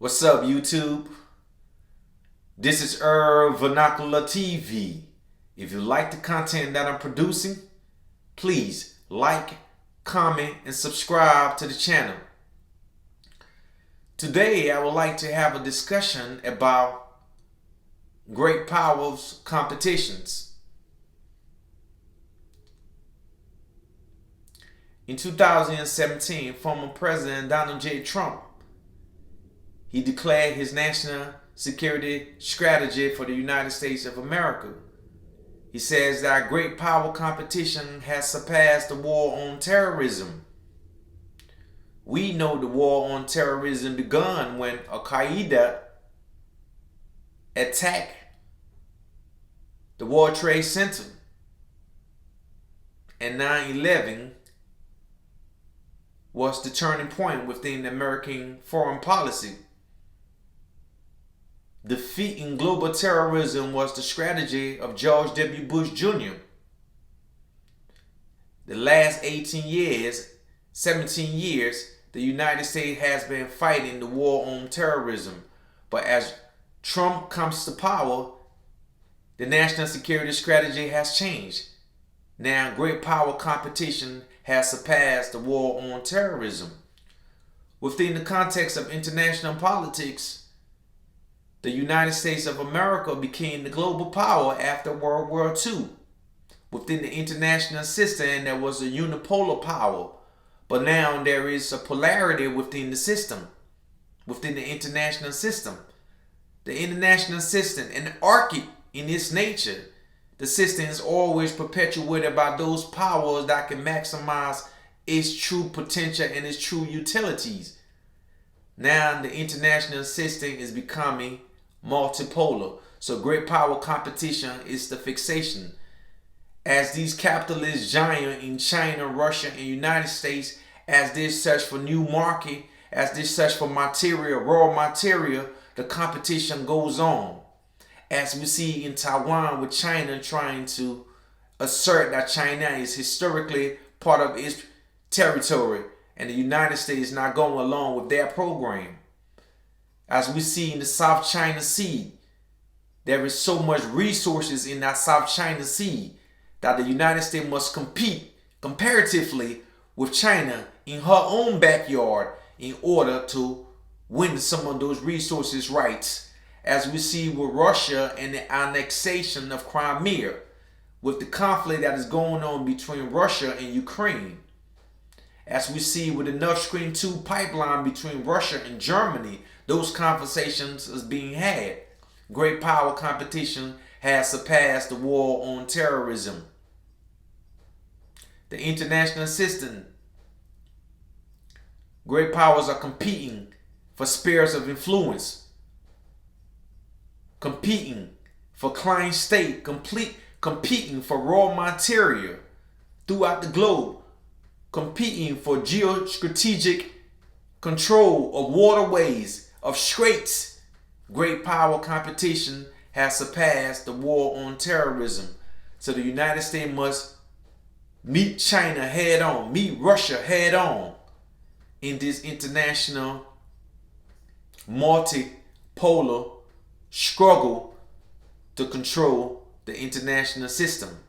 What's up, YouTube? This is Vernacular TV. If you like the content that I'm producing, please like, comment, and subscribe to the channel. Today, I would like to have a discussion about great powers competitions. In 2017, former President Donald J. Trump, he declared his national security strategy for the United States of America. He says that great power competition has surpassed the war on terrorism. We know the war on terrorism began when Al-Qaeda attacked the World Trade Center, and 9/11 was the turning point within American foreign policy. Defeating global terrorism was the strategy of George W. Bush Jr. The last 17 years, the United States has been fighting the war on terrorism. But as Trump comes to power, the national security strategy has changed. Now, great power competition has surpassed the war on terrorism. Within the context of international politics, the United States of America became the global power after World War II. Within the international system, there was a unipolar power, but now there is a polarity within the system, within the international system. The international system, anarchic in its nature, the system is always perpetuated by those powers that can maximize its true potential and its true utilities. Now the international system is becoming multipolar. So great power competition is the fixation. As these capitalist giants in China, Russia, and United States, as they search for new market, as they search for material, raw material, the competition goes on. As we see in Taiwan with China trying to assert that China is historically part of its territory, and the United States not going along with their program. As we see in the South China Sea, there is so much resources in that South China Sea that the United States must compete comparatively with China in her own backyard in order to win some of those resources rights. As we see with Russia and the annexation of Crimea, with the conflict that is going on between Russia and Ukraine. As we see with the Nord Stream 2 pipeline between Russia and Germany, those conversations is being had. Great power competition has surpassed the war on terrorism. The international system, great powers are competing for spheres of influence, competing for client state, competing for raw material throughout the globe, competing for geostrategic control of waterways, of straits. Great power competition has surpassed the war on terrorism. So the United States must meet China head on, meet Russia head on in this international multipolar struggle to control the international system.